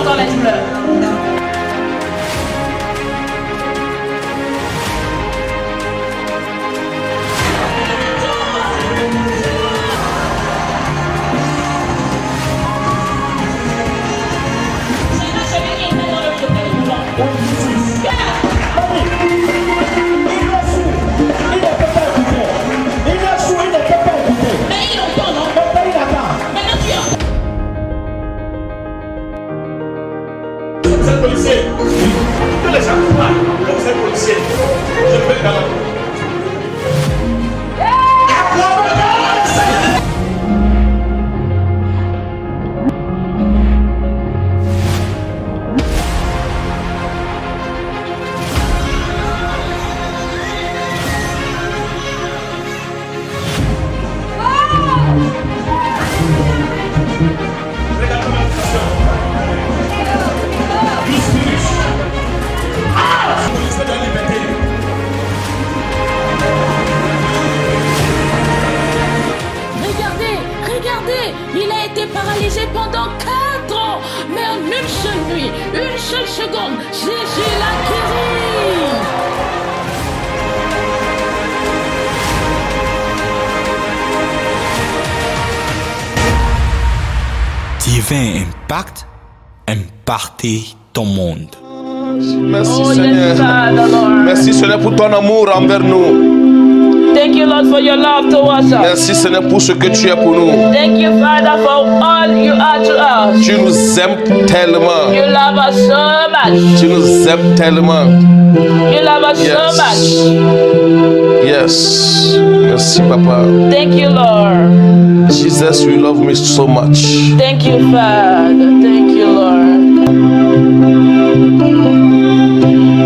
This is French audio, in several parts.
j'entends les douleurs. Policier, que les gens parlent, comme c'est policier, je peux dans la... Il a été paralysé pendant 4 ans, mais en une seule nuit, une seule seconde, Jésus l'a guéri. Divin Impact, impacter ton monde. Merci Oh, Seigneur. yes, Father, Lord. Merci Seigneur pour ton amour envers nous. Thank you, Lord, for your love towards us. Merci Seigneur pour ce que tu es pour nous. Thank you, Father, for all you are to us. Tu nous aimes tellement. You love us so much. Tu nous aimes tellement. You love us so much. Yes. Merci Papa. Thank you, Lord. Jesus, you love me so much. Thank you, Father. Thank you, Lord.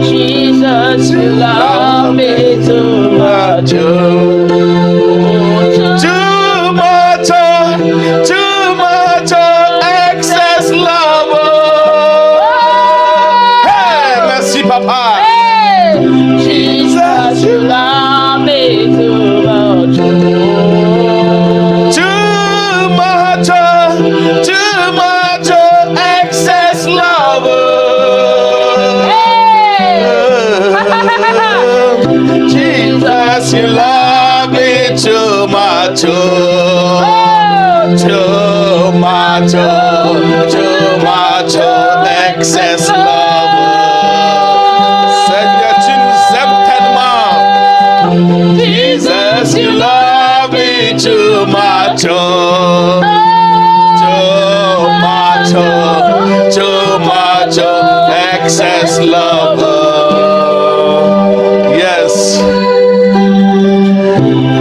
Jesus, you love me too much. Too much, excess love. Hey, merci Papa. Hey, Jesus, you love me too much. Too much, excess love. Jesus, you love me too much. Too much, excess love. Seigneur, tu nous aimes tellement. Jesus, you love me too much. Too much, excess love. Yes.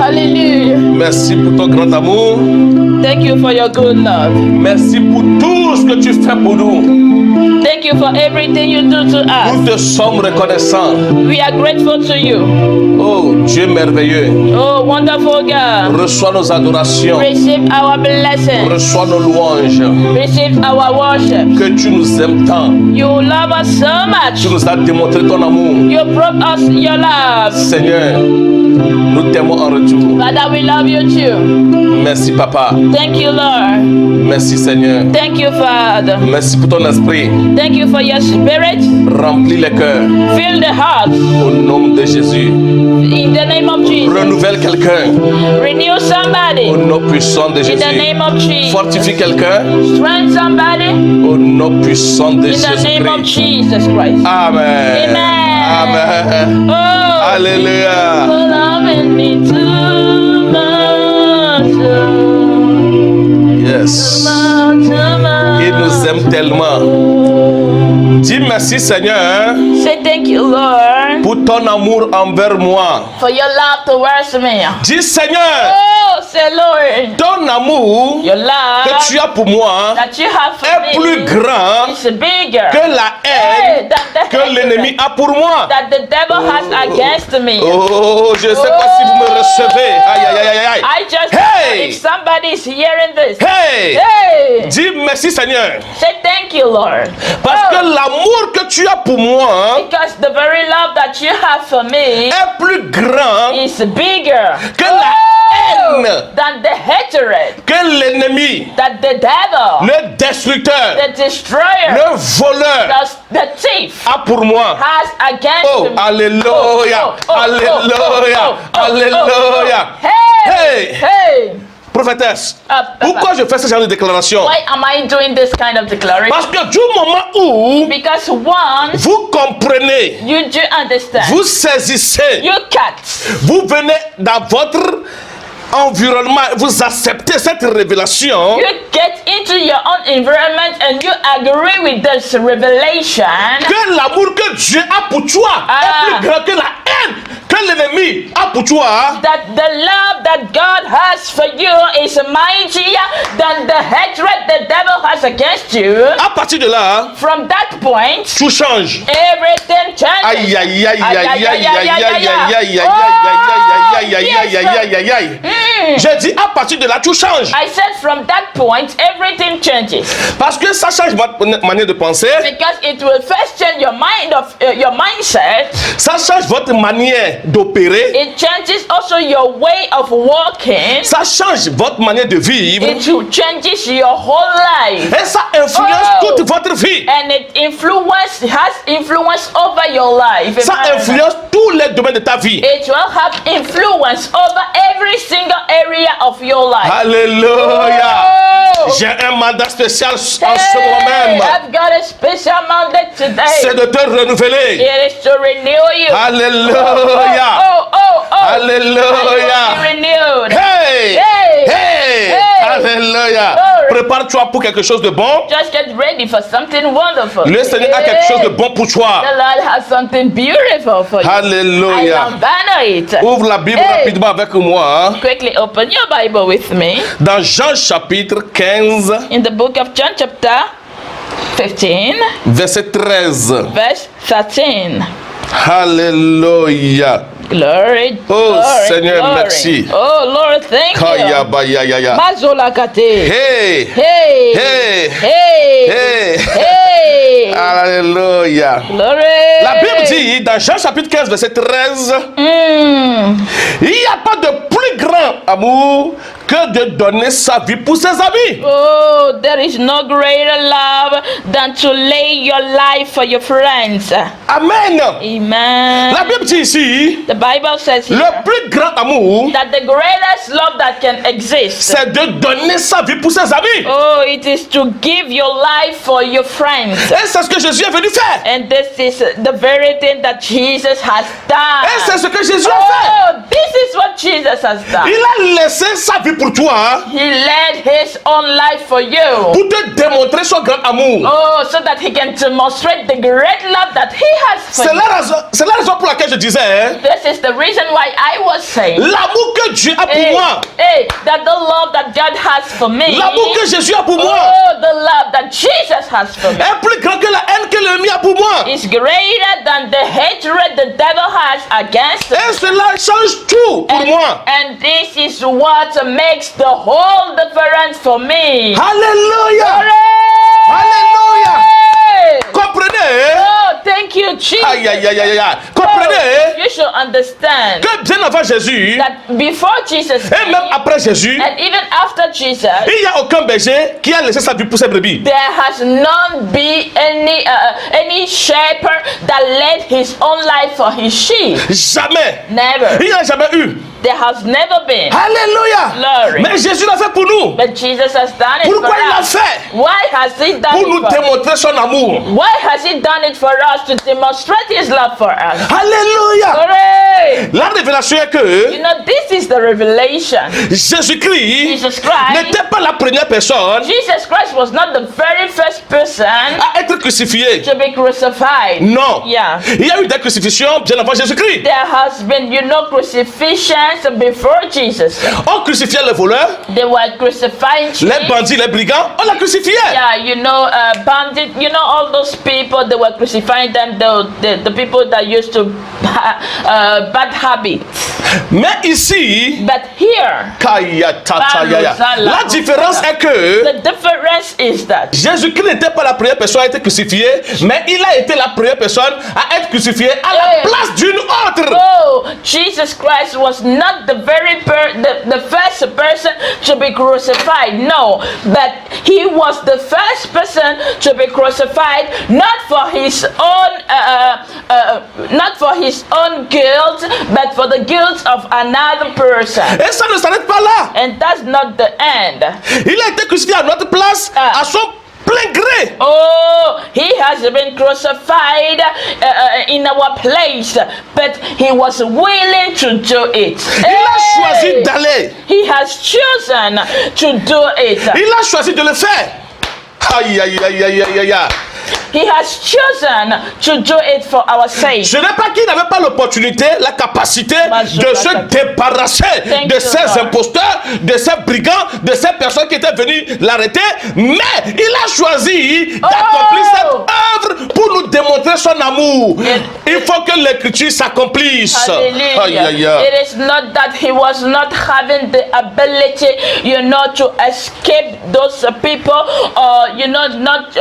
Hallelujah. Merci pour ton grand amour. Thank you for your good love. Merci pour tout ce que tu fais pour nous. Thank you for everything you do to us. Nous te sommes reconnaissants. We are grateful to you. Oh, Dieu merveilleux. Oh, wonderful God. Reçois nos adorations. Receive our blessing. Reçois nos louanges. Receive our worship. Que tu nous aimes tant. You love us so much. Tu nous as démontré ton amour. You brought us your love. Seigneur, nous t'aimons en retour. Father, we love you too. Merci Papa. Thank you, Lord. Merci Seigneur. Thank you, Father. Merci pour ton esprit. Thank you for your spirit. Remplis les cœurs. Fill the heart. Au nom de Jésus. In the name of Jesus. Renouvelle quelqu'un. Renew somebody. Au nom puissant de In Jésus. the name of Jesus. Fortifie quelqu'un. Strengthen somebody. Au nom puissant de In the name of Jésus-Christ. Jesus Christ. Amen. Amen. Amen. Oh. Alléluia. For loving me too much. Yes. Il nous aime tellement. Dis merci Seigneur Say thank you, Lord, pour ton amour envers moi. for your love towards me. Dis Seigneur, Oh, say Lord, ton amour your love que tu as pour moi that you have for est plus me grand is bigger que la haine que l'ennemi a pour moi. that the devil has against me. Oh, je ne sais pas si vous me recevez. Aïe, aïe, aïe, aïe. I just Hey! if somebody is hearing this, Hey! hey, Dis merci Seigneur. say thank you, Lord. Parce Oh, que l'amour que tu as pour moi because the very love that you have for me est plus grand is bigger que la haine than the hatred que l'ennemi, that the devil, le destructeur, the destroyer, le voleur the thief a pour moi. has against Oh, me. alléluia, alléluia, alléluia. Hey, hey. Prophétesse, Papa. pourquoi je fais ce genre de déclaration? Why am I doing this kind of declaration? Parce que du moment où Because once vous comprenez, you do understand, vous saisissez, you catch, vous venez dans votre environnement, vous acceptez cette révélation, you get into your own environment and you agree with this revelation que l'amour que Dieu a pour toi est plus grand que la haine que l'ennemi a pour toi. that the love that God has for you is mightier than the hatred the devil has against you. À partir de là, From that point, tout change. everything changes. Aïe aïe aïe aïe aïe aïe aïe aïe aïe aïe aïe aïe aïe aïe aïe. J'ai dit à partir de là tout change. I said from that point, everything changes. Parce que ça change votre manière de penser, Because it will first change your mindset. ça change votre manière d'opérer, It changes also your way of walking. ça change votre manière de vivre It changes your whole life. et ça influence Oh. toute votre vie. And it has influence over your life. Ça influence tous les domaines de ta vie. It will have influence over every single area of your life. Alléluia. Oh. J'ai un mandat spécial en ce Hey, moment même. I've got a special mandate today. C'est de te renouveler. It is to renew you. Alléluia. Oh. Alléluia. Be renewed. Hey. Hey. Hey. Hey. Alléluia. Glory. Prépare-toi pour quelque chose de bon. Just get ready for something wonderful. Le Seigneur a quelque chose de bon pour toi. The Lord has something beautiful for you. I Alléluia. am banner it. Ouvre la Bible Hey. rapidement avec moi. Quickly open your Bible with me Dans Jean chapitre 15, in the book of John chapter 15 verset 13. verse 13. Alléluia. Glory. Oh, glory, Seigneur, glory. merci. Oh Lord, thank Kaya you. ba ya ya ya. Mazola kate. Hey. Hey. Hey. Hey. Hey. Hey. Alléluia. Glory. La Bible dit dans Jean chapitre 15 verset 13, il n'y a pas de plus grand amour que de donner sa vie pour ses amis. Oh, there is no greater love than to lay your life for your friends. Amen. Amen. La Bible dit ici, The Bible says here le plus grand amour, that the greatest love that can exist, c'est de donner sa vie pour ses amis. oh, it is to give your life for your friends. Et c'est ce que Jésus est venu faire. And this is the very thing that Jesus has done. Et c'est ce que Jésus a fait. Oh, this is what Jesus has done. Il a laissé sa vie pour toi He led his own life for you. pour te démontrer son grand amour. Oh, so that he can demonstrate the great love that he has for C'est you. la raison pour laquelle je disais, hein, This is the reason why I was saying, l'amour que Dieu a pour hey, moi, hey, that the love that God has for me, l'amour que Jésus a pour moi, oh, the love that Jesus has for me, est plus grand que la haine que l'ennemi a pour moi. is greater than the hatred the devil has against Et us. cela change tout pour moi. And this is what makes the whole difference for me. Alléluia. Hooray! Alléluia. Comprenez? Oh, thank you, Jesus. Aïe, aïe, aïe, aïe, aïe. Oh, Comprenez you should understand que bien avant Jésus, that before Jesus et même came, après Jésus, and even after Jesus, il n'y a aucun berger qui a laissé sa vie pour ses brebis. there has not been any shepherd that led his own life for his sheep. Jamais. Never. Il n'y a jamais eu. There has never been. Alléluia. Glory. Mais Jésus l'a fait pour nous. But Jesus has done it Pourquoi for il l'a us. fait? Why has he done Pour it nous for us? démontrer son amour. Why has he done it for us? To demonstrate his love for us. Alléluia. Hooray! La révélation est You que know, this is the revelation. Jésus-Christ Jesus Christ. n'était pas la première personne Jesus Christ was not the very first person à être crucifié. to be crucified. Non. Yeah. Il y a eu des crucifixions bien avant Jésus-Christ. There has been, crucifixions before Jesus. On crucifiait les voleurs, They were crucifying les chiefs. bandits, les brigands. On les crucifiait. Yeah, bandit, all those people, they were crucifying find them the people that used to bad habits. Mais ici, But here, la différence est que the difference is that Jésus-Christ n'était pas la première personne à être crucifiée, mais il a été la première personne à être crucifiée à la place d'une autre. oh, Jesus Christ was not the the first person to be crucified. No, but he was the first person to be crucified, not for his own guilt, but for the guilt of another person. Et ça ne s'arrête pas là. And that's not the end. Il a été crucifié à notre place à son plein gré. Oh, he has been crucified in our place, but he was willing to do it. Il a choisi d'aller. He has chosen to do it. Il a choisi de le faire. Aïe, aïe, aïe, aïe, aïe, aïe. He has chosen to do it for our sake. Ce n'est pas qu'il n'avait pas l'opportunité, la capacité de se débarrasser de ces imposteurs, de ces brigands, de ces personnes qui étaient venues l'arrêter, mais il a choisi d'accomplir cette œuvre pour nous démontrer son amour. Il faut que l'écriture s'accomplisse. Aïe, aïe, aïe. It is not that he was not having the ability, to escape those people, or not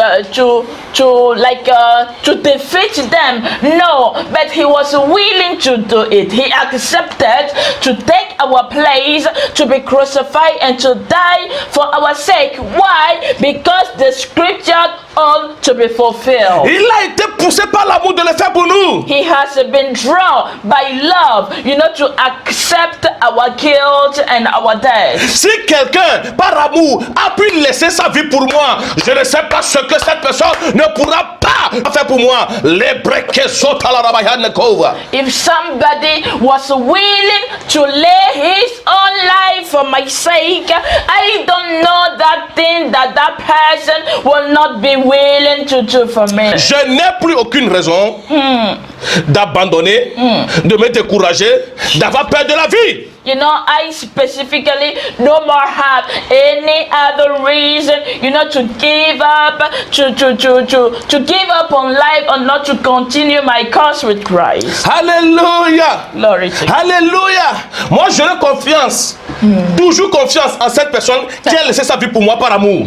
to defeat them. No, but he was willing to do it. He accepted to take our place, to be crucified and to die for our sake. Why? Because the scripture ought to be fulfilled. Il a été poussé par l'amour de le faire pour nous. He has been drawn by love, to accept our guilt and our death. Si quelqu'un, par amour, a pu laisser sa vie pour moi, je ne sais pas ce que cette personne ne pourra pas faire pour moi. Les brequets sautent à la rabayane kova. If somebody was willing to lay his own life for my sake, I don't know that thing that person will not be willing to do for me. Je n'ai plus aucune raison d'abandonner, de me décourager, d'avoir peur de la vie. I specifically no more have any other reason, to give up, to give up on life or not to continue my course with Christ. Alléluia. Glory to God. Alléluia. Moi, je n'ai confiance, toujours confiance en cette personne qui a laissé sa vie pour moi par amour.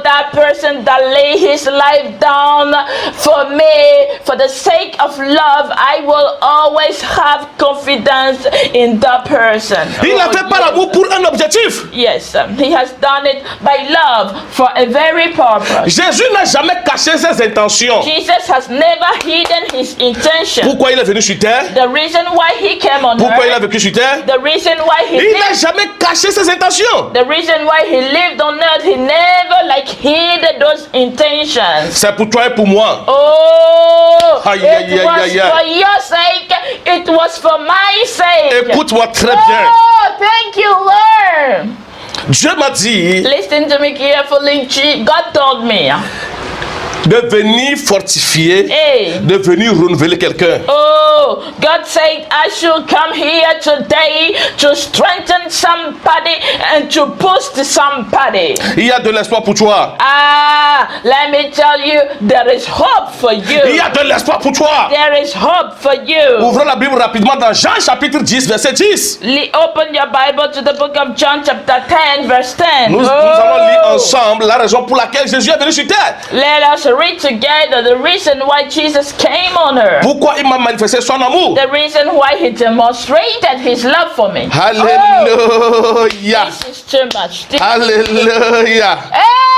That person that lay his life down for me, for the sake of love, I will always have confidence in that person. Il l'a fait par amour pour un objectif. Yes, he has done it by love for a very purpose. Jésus n'a jamais caché ses intentions. Jesus has never hidden his intention. Pourquoi il est venu sur terre? The reason why he came on Pourquoi il a earth. vécu sur terre? The reason why he Il n'a lived. jamais caché ses intentions. The reason why he lived on earth, he never hid those intentions. C'est pour toi et pour moi. Oh, Aïe, it aïe, was aïe, aïe, for aïe. your sake. It was for my sake. Écoute-moi très bien. Oh, thank you, Lord. Dieu m'a dit Listen to me carefully. God told me. de venir fortifier, Hey. de venir renouveler quelqu'un. Oh, God said I should come here today to strengthen somebody and to boost somebody. Il y a de l'espoir pour toi. Let me tell you, there is hope for Il you. y a de l'espoir pour toi. There is hope for you. Ouvrons la Bible rapidement dans Jean chapitre 10 verset 10. Open your Bible to the book of John chapter 10 verse 10. Nous allons lire ensemble la raison pour laquelle Jésus est venu sur terre. Let us read together the reason why Jesus came on earth. Pourquoi il m'a manifesté son amour. The reason why he demonstrated his love for me. Alléluia. This is too much. Alléluia.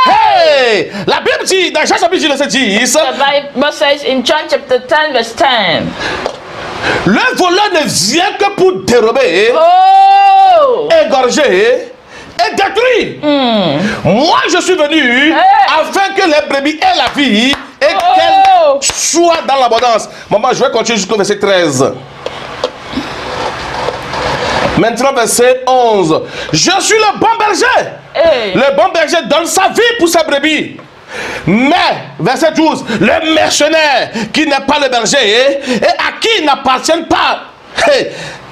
Hey! La Bible dit dans Jean chapitre 10 verset 10. The Bible says in John chapter 10 verse 10. Le voleur ne vient que pour dérober, égorger et détruire. Moi je suis venu afin que les brebis aient la vie et qu'elles soient dans l'abondance. Maman, je vais continuer jusqu'au verset 13. Maintenant verset 11. Je suis le bon berger. Le bon berger donne sa vie pour ses brebis. Mais, verset 12, le mercenaire qui n'est pas le berger et à qui n'appartiennent pas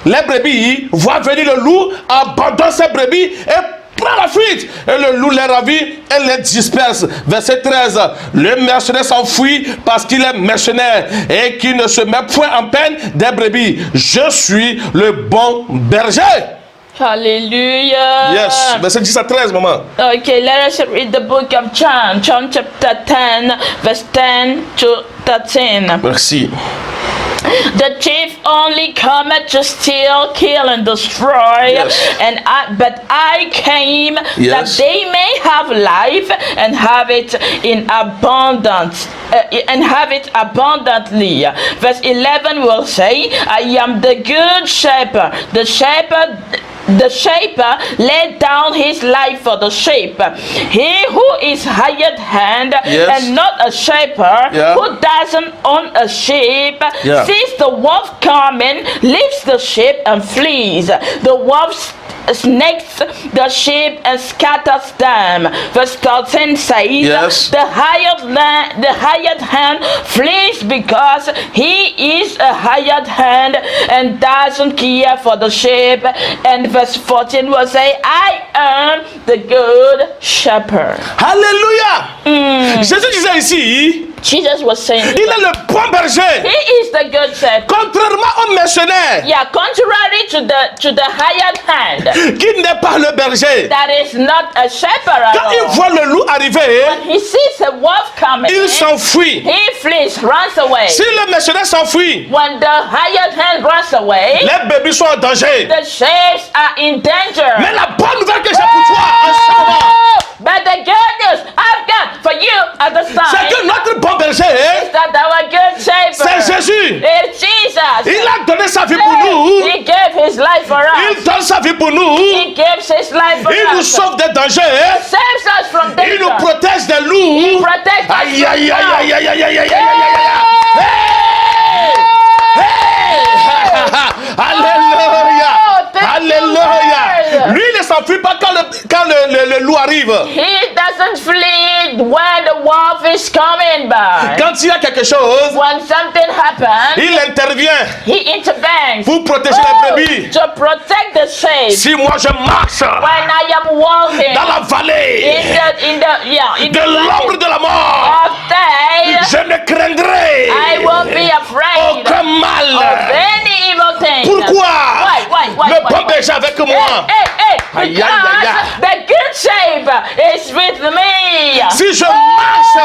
les brebis voit venir le loup, abandonne ses brebis et prend la fuite. Et le loup les ravit et les disperse. Verset 13. Le mercenaire s'enfuit parce qu'il est mercenaire et qu'il ne se met point en peine des brebis. Je suis le bon berger. Hallelujah. Yes. Verset 10 à 13, maman. Okay, let us read the book of John. John chapter 10, verse 10 to 13. Merci. The thief only cometh to steal, kill, and destroy. Yes. But I came that Yes. they may have life and have it in abundance. And have it abundantly. Verse 11 will say, I am the good shepherd. The shepherd laid down his life for the sheep. He who is hired hand Yes. and not a shepherd, Yeah. who doesn't own a sheep, Yeah. sees the wolf coming, leaves the sheep and flees. The wolf snakes the sheep and scatters them. Verse 13 says, Yes. the hired hand flees because he is a hired hand and doesn't care for the sheep. And verse 14 will say, I am the good shepherd. Alléluia. Jésus disait ici, Jesus was saying, il est le bon berger. he is the good shepherd. Contrairement au mercenaire Yeah, contrary to the hired hand, qui n'est pas le berger. that is not a shepherd at Quand il all. voit le loup arriver, He sees a wolf coming. il s'enfuit. He flees, runs away. Si le mercenaire s'enfuit, When the hired hand runs away, les bébés sont en danger. the sheep are in danger. Mais la bonne nouvelle que j'ai pour toi en ce moment, Oh, but the good news I've got for you at this c'est time que notre bon berger, is that our good c'est shepherd Jésus. is Jesus. Il a donné sa vie pour nous. He gave his life for Il us. donne sa vie pour nous. He gives his life for Il nous us. sauve des dangers. Saves us from Il nous danger. protège des loups. Protect us Aïe, aïe, aïe, from aïe, aïe, aïe, aïe, aïe, aïe, aïe, harm. aïe. Hey! Alléluia. Thank you, Alléluia. Lord. Lui, il ne s'enfuit pas quand le loup arrive. He doesn't flee when the wolf is coming by. Quand il y a quelque chose, When something happens, il intervient he intervenes pour protéger les brebis. to protect the sheep. Si moi je marche When I am walking dans la vallée in the de l'ombre de la mort, of death, je ne craindrai I won't be afraid aucun mal. of any evil thing. Pourquoi? Why? Le bon berger avec moi. Hey, Aïe, because aïe, aïe. the good sheep is with me. Si je marche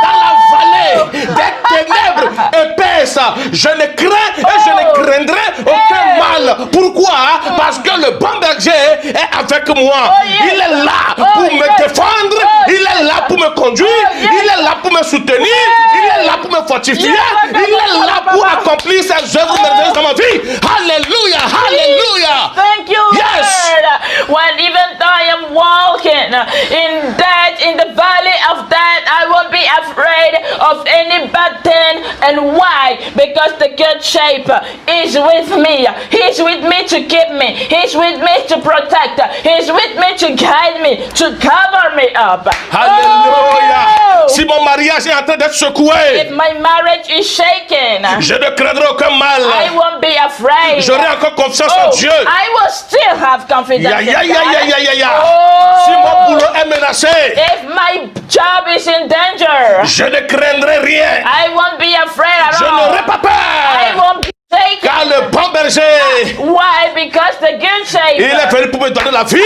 dans la vallée des ténèbres épaisses, je ne crains et je ne craindrai aucun mal. Pourquoi? Parce que le bon berger est avec moi. Yes. Il est là pour me défendre. Il est là pour me conduire. Yes. Il est là pour me soutenir. Il est là pour me fortifier. Yes. Il est là pour accomplir ses œuvres merveilleuses dans ma vie. Alléluia, alléluia. Thank you, Yes. Lord. When even though I am walking in the valley of death, I won't be afraid of any bad thing. And why? Because the good shepherd is with me. He's with me to keep me. He's with me to protect. He's with me to guide me, to cover me up. Alléluia. Oh! Si mon mariage est en train d'être If secoué, my marriage is shaken, je ne craindrai aucun mal. I won't be afraid. J'aurai encore confiance en Dieu. I will still have confidence Ya, ya, in ya, ya, God. ya, ya, ya. Oh. Si mon boulot est menacé, If my job is in danger, je ne craindrai rien. I won't be afraid at Je all. n'aurai pas I peur. won't be shaken. Car le bon berger, Why? Because the good il est shepherd, venu pour me donner la vie.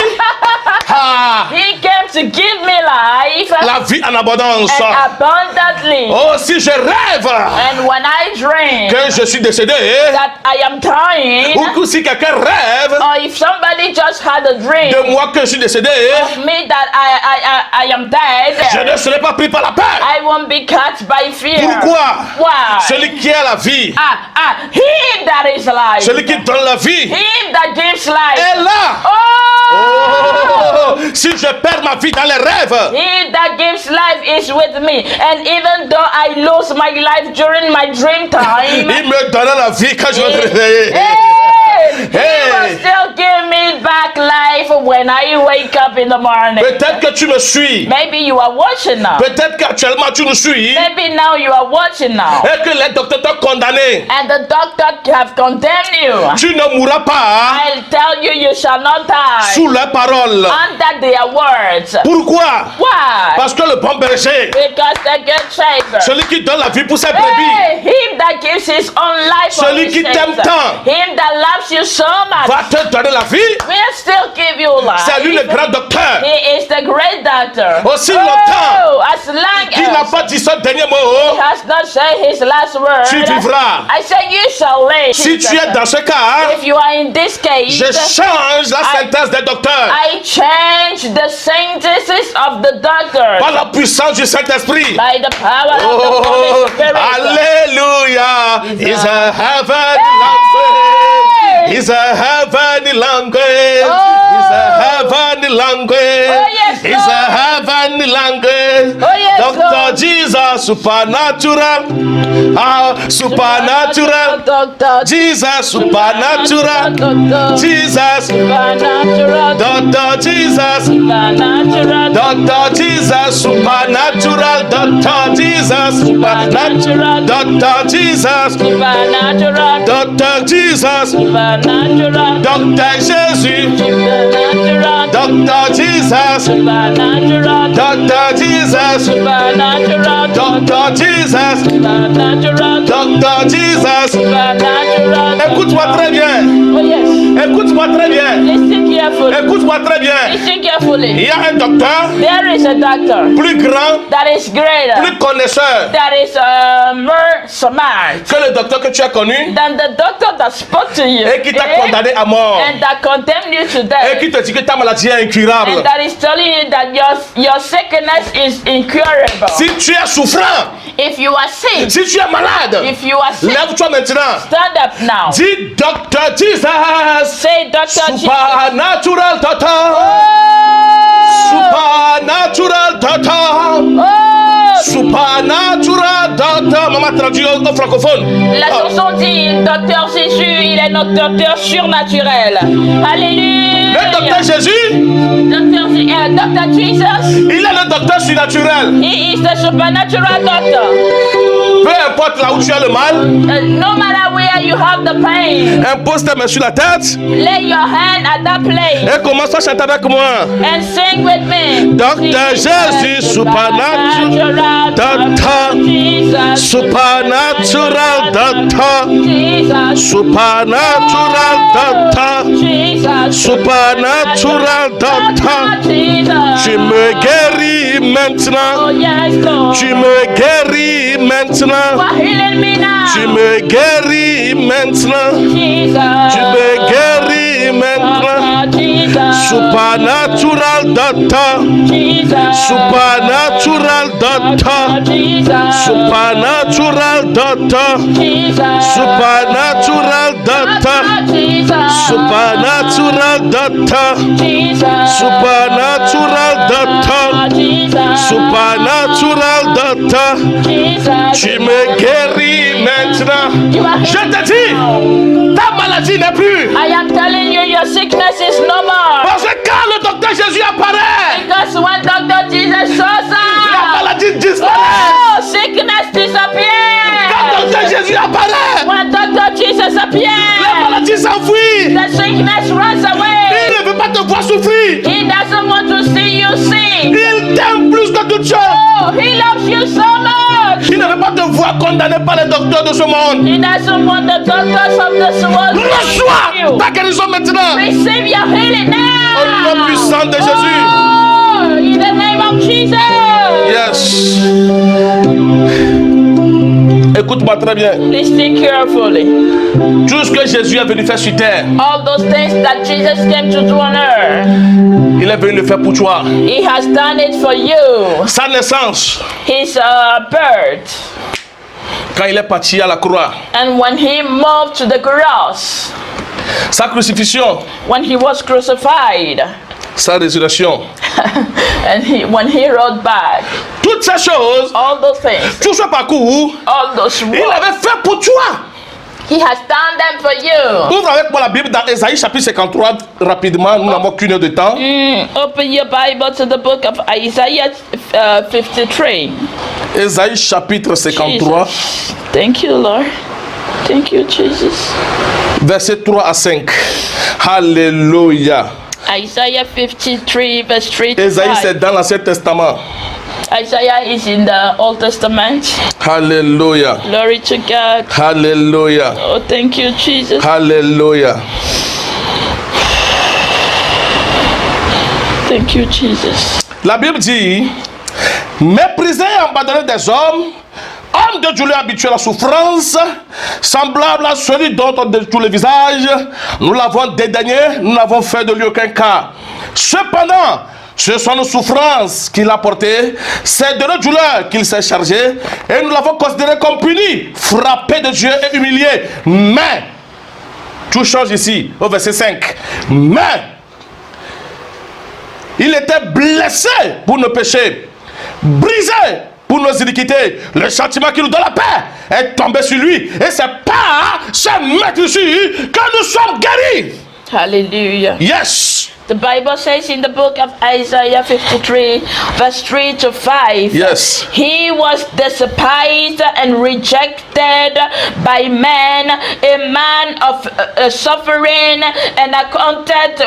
Ah, he came to give me life la vie en abondance. and abundantly. Oh, si je rêve And when I dream que je suis décédé, that I am dying, ou que si quelqu'un rêve or if somebody just had a dream de moi que je suis décédé, of me that I am je dead, ne serai pas pris par la peur. I won't be caught by fear. Pourquoi? Why? Celui qui a la vie, Him that is life. celui qui donne la vie, Him that gives life. est là. Oh! Oh, si je perds ma vie dans les rêves, He that gives life is with me. And even though I lose my life during my dream time, il me donnera la vie quand je vais me réveiller. He Hey. will still give me back life when I you wake up in the morning. Peut-être que tu me suis. Maybe you are watching now. Peut-être qu'actuellement tu nous suis. Maybe now you are watching now. Et que les docteurs t'ont condamné. And the doctor have condemned you. Tu ne mourras pas I'll tell you, you shall not die sous leurs paroles. under their words. Pourquoi? Why? Parce que le bon berger, Because the good shepherd, celui qui donne la vie pour ses brebis, hey, him that gives his own life for celui his qui t'aime sheep, tant, him that loves you so much, va te donner la vie. will still give you life. C'est lui le grand docteur. He is the great doctor. Aussi longtemps as long qu'il n'a as pas dit son dernier he mot, has not said his last word, tu vivras. I say you shall live. Si tu es dans ce cas, If you are in this case, je change la sentence des docteurs I change the sentences of the doctor par la puissance du Saint-Esprit. by the power of the Oh, Holy Spirit. hallelujah. It's a heavenly language. It's a heavenly language. It's a heavenly language. Oh, yes, It's a Lord. heavenly language. Oh, yes, Dr. Lord. Jesus, supernatural. Ah, supernatural. Doctor, Jesus, supernatural. Jesus, supernatural, Dr. Jesus. supernatural, Dr. Jesus, supernatural. Dr. Jesus, supernatural. Dr. Jesus, supernatural, Dr. Jesus, supernatural, Dr. Jésus, supernatural, Dr. Jesus, supernatural, Dr. Jesus, supernatural, Dr. Jesus, supernatural, Dr. Jesus. supernatural. Écoute-moi très bien. Oh yes. Écoute-moi très bien. Listen carefully. Écoute-moi très bien. Listen Il carefully. y a un docteur There is a doctor plus grand, that is greater, plus connaisseur that is more smart que le docteur que tu as connu than the doctor that spoke to you et qui t'a condamné à mort and that condemned you to et death. qui te dit que ta maladie est incurable. And that is telling you that your sickness is incurable. Si tu es souffrant, If you are sick, si tu es malade, if you are sick, lève-toi maintenant. stand up now. Dis Dr. Jesus, Say, Dr. Jesus. supernatural doctor, Oh! supernatural doctor, Oh! supernatural doctor. Maman traduit au francophone. La chanson dit, Docteur Jésus, il est notre docteur surnaturel. Alléluia. Le docteur Jésus, Dr. Jesus, il est le docteur surnaturel. he is the supernatural doctor. Peu importe là où tu as le mal, No matter where you have the pain, impose tes mains sur la tête lay your hand at that place et commence à chanter avec moi. and sing with me. Docteur Jésus, supernatural doctor, Jesus, supernatural doctor, Jesus, supernatural doctor, Jesus, supernatural doctor. Jesus. Tu me guéris maintenant, Oh yes, Lord. tu me guéris You maintenant, are healing me now. tu me guéris maintenant, Jesus. tu me guéris maintenant. Jesus. Supernatural doctor, Jesus. supernatural doctor, Jesus. supernatural doctor, Jesus. supernatural doctor, Jesus. supernatural doctor, Jesus. supernatural doctor, Jesus. supernatural doctor. Jesus. Tu me guéris maintenant. You are Je te dis, ta maladie n'est plus. I am telling you, your sickness is no more. Parce que quand le docteur Jésus apparaît, Because when Dr. Jesus shows la up, maladie disparaît. oh, sickness Quand disappears. docteur Jésus apparaît, When Dr. Jesus la appears, maladie s'enfuit. the sickness runs away. Il ne veut pas te voir souffrir. He doesn't want to see you sing. Il t'aime plus que toute chose. Oh, he loves you so much. Il ne veut pas te voir condamné par les docteurs de ce monde. He doesn't want the doctors of this world to see Reçois you. ta guérison maintenant. Receive your healing now. Au nom puissant de Jésus. Oh, in the name of Jesus. Yes. Écoute-moi très bien. Listen carefully. Tout ce que Jésus est venu faire sur terre, All those things that Jesus came to do on earth, il est venu le faire pour toi. he has done it for you. Sa naissance, His birth. quand il est parti à la croix, And when he moved to the cross, sa crucifixion, when he was crucified, sa résurrection, and when he rode back, toutes ces choses, all those things, tout ce parcours, all those il works, avait fait pour toi. He has done them for you. Ouvre avec moi la Bible dans Ésaïe chapitre 53 rapidement. Nous n'avons qu'une heure de temps. Open your Bible to the book of Isaiah 53. Ésaïe chapitre 53. Jesus. Thank you, Lord. Thank you, Jesus. Versets 3 à 5. Alléluia. Isaiah 53, verse 3 to Ésaïe, 5. c'est dans l'Ancien Testament. Isaiah is in the Old Testament. Alléluia. Glory to God. Alléluia. Oh, thank you, Jesus. Alléluia. Thank you, Jesus. La Bible dit, méprisé et abandonné des hommes, homme de Dieu habitué à la souffrance, semblable à celui dont on détourne le visage, nous l'avons dédaigné, nous n'avons fait de lui aucun cas. Cependant, ce sont nos souffrances qu'il a portées, c'est de nos douleurs qu'il s'est chargé, et nous l'avons considéré comme puni, frappé de Dieu et humilié. Mais, tout change ici, au verset 5. Mais, il était blessé pour nos péchés, brisé pour nos iniquités. Le châtiment qui nous donne la paix est tombé sur lui. Et c'est par ce maître que nous sommes guéris. Hallelujah. Yes. The Bible says in the book of Isaiah 53, verse 3 to 5, Yes. He was despised and rejected by men, a man of suffering and acquainted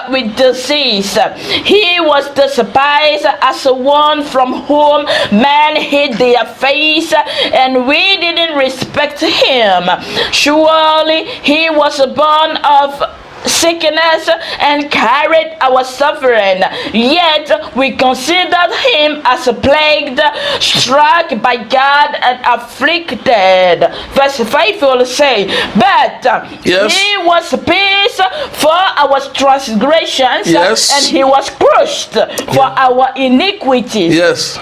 with disease. He was despised as one from whom men hid their face, and we didn't respect him. Surely he was born of sickness and carried our suffering, yet we considered him as plagued, struck by God and afflicted. Verse 5 will say, but Yes. he was pierced for our transgressions, Yes. and he was crushed for our iniquities. Yes.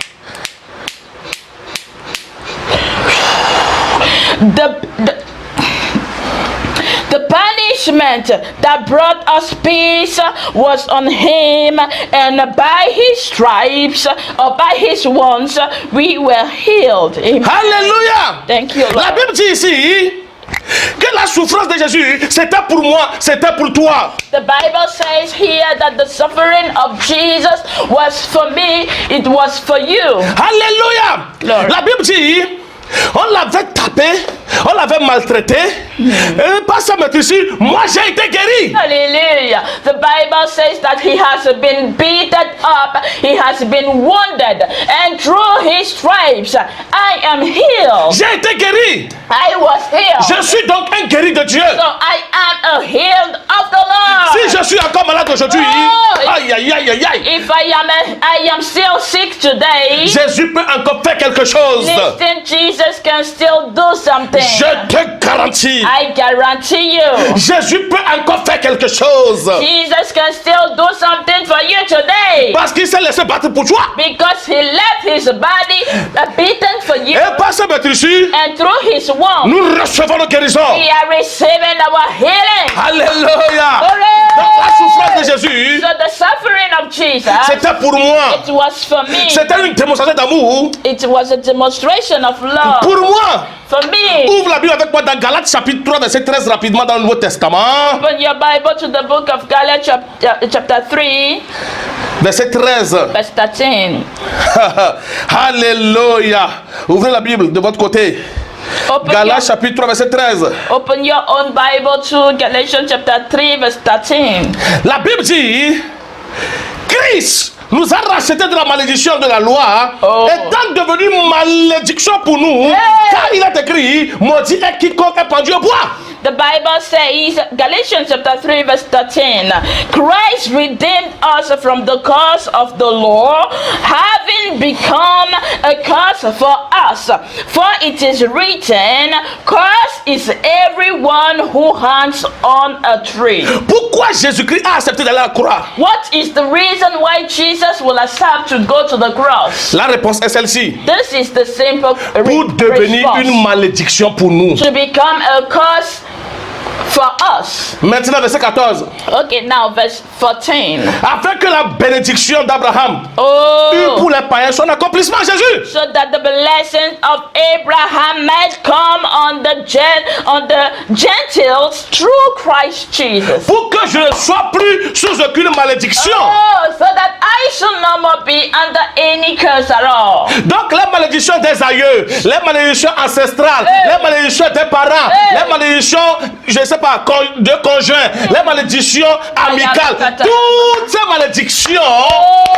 The punishment that brought us peace was on him, and by his stripes or by his wounds we were healed. Amen. Alléluia. Thank you, Lord. La Bible dit ici que la souffrance de Jésus, c'était pour moi, c'était pour toi. The Bible says here that the suffering of Jesus was for me, it was for you. Alléluia. Lord. La Bible dit, on l'avait tapé, on l'avait maltraité. Et par ce maître-ci, moi j'ai été guéri. Hallelujah. The Bible says that he has been beaten up, he has been wounded, and through his stripes I am healed. J'ai été guéri. I was healed. Je suis donc un guéri de Dieu. So I am a healed of the Lord. Si je suis encore malade aujourd'hui, Oh, aïe aïe aïe aïe aïe, If I am still sick today, Jésus peut encore faire quelque chose. listen, Jesus can still do something. Je te garantis, I guarantee you. Jésus peut encore faire quelque chose. Jesus can still do something for you today. Parce qu'il s'est laissé battre pour toi. Because he left his body beaten for you. Et par ce maître-ci, And through his wound, nous recevons nos guérisons. we are receiving our healing. Alléluia. Hooray! Donc la souffrance de Jésus, So the suffering of Jesus, c'était pour moi. it was for me. C'était une démonstration d'amour It was a demonstration of love pour moi. for me. Ouvre la Bible avec moi dans Galates chapitre 3 verset 13 rapidement dans le Nouveau Testament. Open your Bible to the book of Galatians chapter 3, Verset 13. verse 13. Alléluia. Ouvrez la Bible de votre côté. Galates chapitre 3 verset 13. Open your own Bible to Galatians chapter 3, verse 13. La Bible dit, Christ nous a rachetés de la malédiction de la loi, étant devenu malédiction pour nous, car il est écrit, maudit est quiconque est pendu au bois. The Bible says, Galatians chapter 3 verse 13, Christ redeemed us from the curse of the law, having become a curse for us. For it is written, cursed is everyone who hangs on a tree. Pourquoi Jésus-Christ a accepté d'aller à la croix? What is the reason why Jesus will accept to go to the cross? La réponse est celle-ci. This is the simple Pour devenir response. une malédiction pour nous. To become a curse for us. Maintenant, verset 14. Okay, now verse 14. Afin que la bénédiction d'Abraham eut Oh, pour les païens son accomplissement, Jésus. so that the blessing of Abraham might come on the Gentiles through Christ Jesus. Pour que je ne sois plus sous aucune malédiction. Oh, so that I should no more be under any curse at all. Donc les malédictions des aïeux, les malédictions ancestrales, les malédictions des parents, les malédictions, je ne sais pas, de conjoints, les malédictions amicales, toutes ces malédictions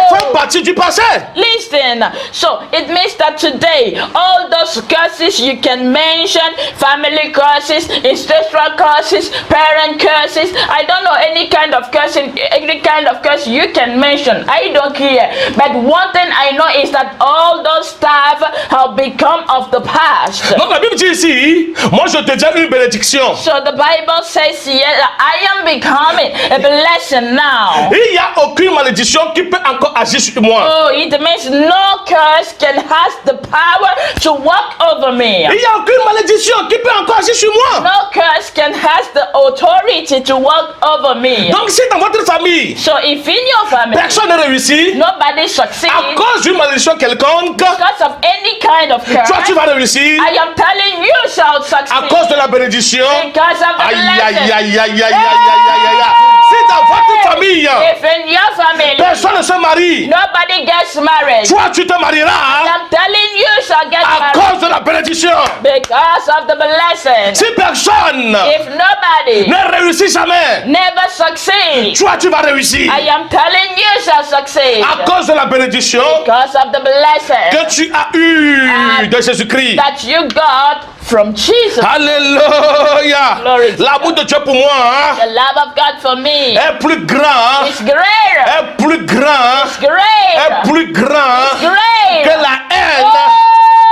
font partie du passé. Listen, so it means that today, all those curses you can mention, family curses, ancestral curses, parent curses, I don't know any kind of curse you can mention. I don't care. But one thing I know is that all those stuff have become of the past. Donc la Bible dit ici, moi je deviens une bénédiction. So the Bible says here that I am becoming a blessing now. Il n'y a aucune malédiction qui peut encore agir sur moi. Oh, it means no curse can has the power to walk over me. Il n'y a aucune malédiction qui peut encore agir sur moi. No curse can has the authority to walk over me. Donc si dans votre famille, So if in your family personne ne réussit, nobody succeeds à cause d'une malédiction quelconque, because of any kind of curse, toi tu vas réussir I am telling you shall à succeed cause de la bénédiction. because of the Aïe aïe blessing. aïe aïe aïe aïe aïe aïe aïe. Si dans votre famille, If in your family personne ne se marie, nobody gets married, toi tu te marieras I'm telling you shall get à married cause de la bénédiction. because of the blessing. Si personne If nobody ne réussit jamais, never succeeds, toi tu vas réussir I am telling you shall succeed à cause de la bénédiction because of the blessing que tu as eue de Jésus-Christ. that you got from Jesus. Alléluia. Glory to L'amour de Dieu pour moi The love of God for me est plus grand, is greater, est plus grand, greater, est plus grand que greater la haine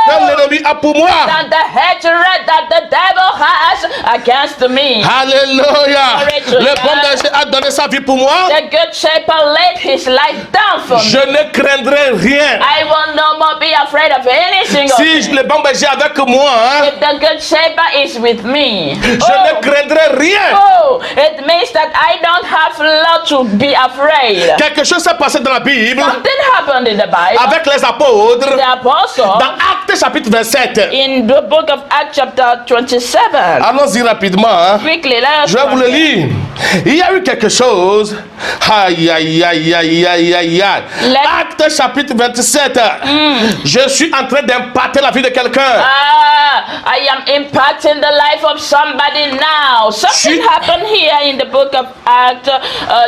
que l'ennemi a pour moi. than the hatred that the devil has against me. Alléluia. Glory to Le God. bon berger a donné sa vie pour moi. The good shepherd laid his life down for Je me. ne craindrai rien. I will no more be afraid of any single Si thing. le bon berger est avec moi, If the good shepherd is with me, je ne craindrai rien. oh, it means that I don't have lot to be afraid. Quelque chose s'est passé dans la Bible Something happened in the Bible. avec les apôtres The apostle dans Actes chapitre 27. in the book of Acts chapter 27. Allons-y rapidement. Quickly, let us Je vais vous le read. lire. Il y a eu quelque chose. Aïe, aïe, aïe, aïe, aïe, aïe, aïe. Actes chapitre 27. Je suis en train d'impacter la vie de quelqu'un. I am impacting the life of somebody now. Something happened here in the book of Acts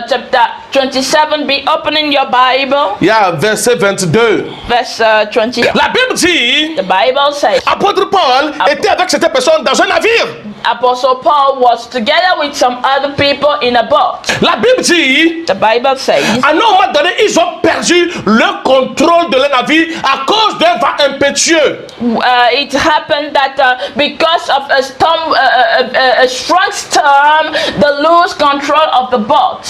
chapter 27. Be opening your Bible. Il y a verset 22. Verse 20. La Bible dit, The Bible says apôtre Paul était avec cette personne dans un navire. Apostle Paul was together with some other people in a boat. La Bible dit, The Bible says à un moment donné, ils ont perdu le contrôle de leur navire à cause d'un vent impétueux. it happened that because of a storm, a strong storm, they lose control of the boat.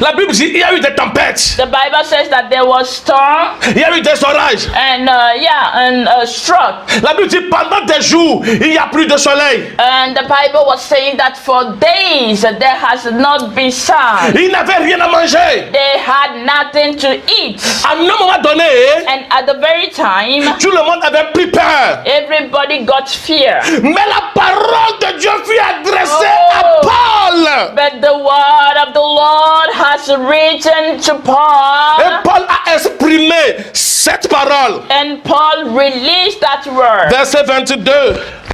La Bible dit, il y a eu des tempêtes, The Bible says that there was storm il y a eu des orages. and struck. La Bible dit, pendant des jours, il n'y a plus de soleil. And the Bible was saying that for days there has not been sun. Ils n'avaient rien à manger. They had nothing to eat. À un moment donné, And at the very time, tout le monde avait pris peur. everybody got fear. Mais la parole de Dieu fut adressée à Oh. Paul. But the word of the Lord has reached to Et Paul. Paul a exprimé cette parole. And Paul released that word. Verset 22.